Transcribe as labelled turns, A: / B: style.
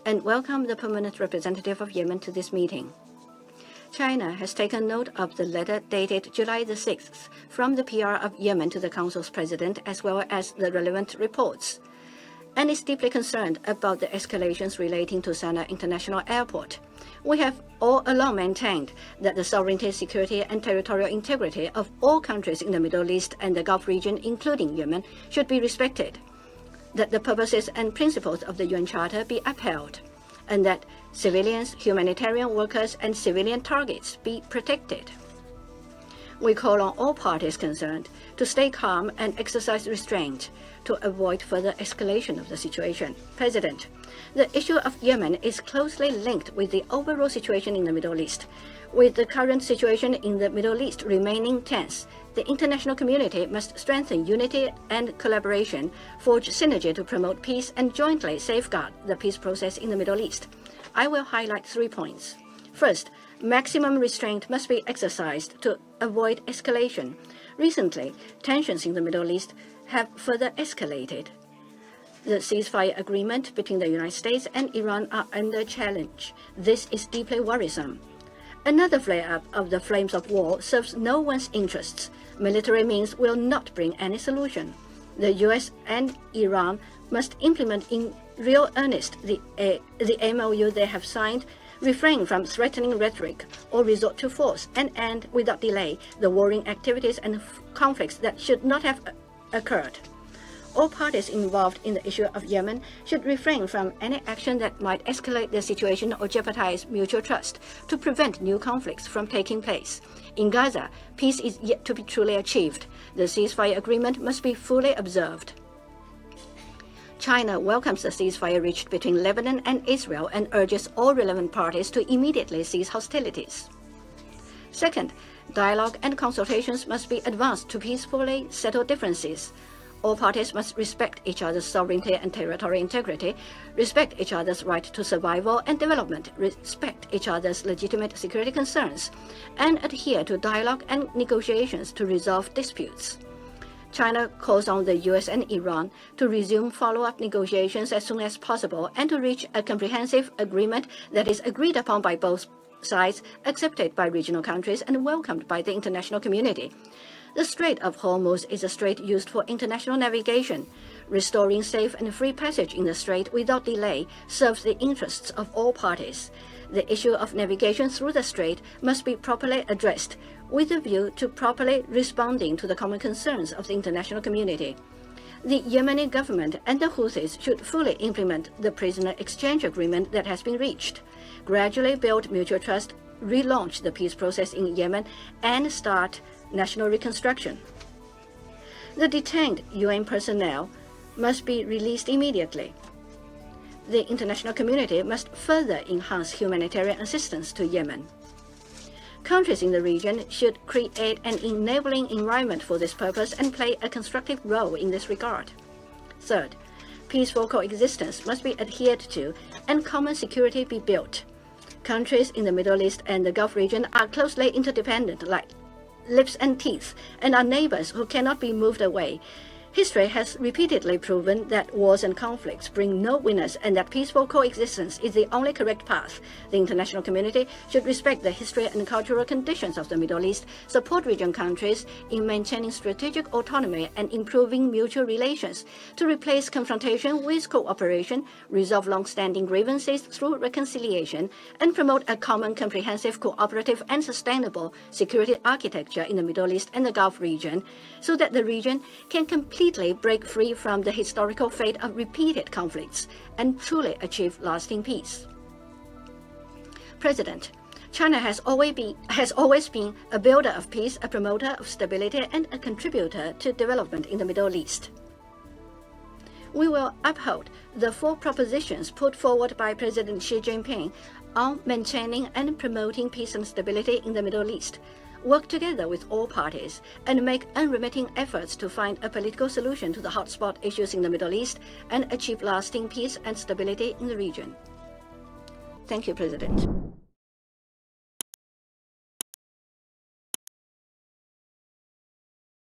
A: and welcome the permanent representative of Yemen to this meeting. China has taken note of the letter dated July the 6th from the PR of Yemen to the Council's president, as well as the relevant reports, and is deeply concerned about the escalations relating to Sana'a International Airport. We have all along maintained that the sovereignty, security, and territorial integrity of all countries in the Middle East and the Gulf region, including Yemen, should be respected, that the purposes and principles of the UN Charter be upheld, and that civilians, humanitarian workers, and civilian targets be protected. We call on all parties concerned to stay calm and exercise restraint to avoid further escalation of the situation. President, the issue of Yemen is closely linked with the overall situation in the Middle East. With the current situation in the Middle East remaining tense, the international community must strengthen unity and collaboration, forge synergy to promote peace, and jointly safeguard the peace process in the Middle East. I will highlight 3 points. First, maximum restraint must be exercised to avoid escalation. Recently, tensions in the Middle East have further escalated. The ceasefire agreement between the United States and Iran are under challenge. This is deeply worrisome. Another flare-up of the flames of war serves no one's interests. Military means will not bring any solution. The US and Iran must implement in real earnest the MoU they have signed, refrain from threatening rhetoric or resort to force, and end without delay the warring activities and conflicts that should not have occurred. All parties involved in the issue of Yemen should refrain from any action that might escalate the situation or jeopardize mutual trust to prevent new conflicts from taking place. In Gaza, peace is yet to be truly achieved. The ceasefire agreement must be fully observed. China welcomes the ceasefire reached between Lebanon and Israel and urges all relevant parties to immediately cease hostilities. Second, dialogue and consultations must be advanced to peacefully settle differences. All parties must respect each other's sovereignty and territorial integrity, respect each other's right to survival and development, respect each other's legitimate security concerns, and adhere to dialogue and negotiations to resolve disputes. China calls on the US and Iran to resume follow-up negotiations as soon as possible and to reach a comprehensive agreement that is agreed upon by both sides, accepted by regional countries, and welcomed by the international community. The Strait of Hormuz is a strait used for international navigation. Restoring safe and free passage in the strait without delay serves the interests of all parties. The issue of navigation through the strait must be properly addressed, with a view to properly responding to the common concerns of the international community. The Yemeni government and the Houthis should fully implement the prisoner exchange agreement that has been reached, gradually build mutual trust, relaunch the peace process in Yemen, and start national reconstruction. The detained UN personnel must be released immediately. The international community must further enhance humanitarian assistance to Yemen. Countries in the region should create an enabling environment for this purpose and play a constructive role in this regard. Third, peaceful coexistence must be adhered to and common security be built. Countries in the Middle East and the Gulf region are closely interdependent like lips and teeth, and are neighbors who cannot be moved away. History has repeatedly proven that wars and conflicts bring no winners and that peaceful coexistence is the only correct path. The international community should respect the history and cultural conditions of the Middle East, support region countries in maintaining strategic autonomy and improving mutual relations, to replace confrontation with cooperation, resolve long-standing grievances through reconciliation, and promote a common, comprehensive, cooperative, and sustainable security architecture in the Middle East and the Gulf region, so that the region can completely break free from the historical fate of repeated conflicts and truly achieve lasting peace. President, China has always been a builder of peace, a promoter of stability, and a contributor to development in the Middle East. We will uphold the 4 propositions put forward by President Xi Jinping on maintaining and promoting peace and stability in the Middle East, work together with all parties, and make unremitting efforts to find a political solution to the hotspot issues in the Middle East and achieve lasting peace and stability in the region. Thank you, President.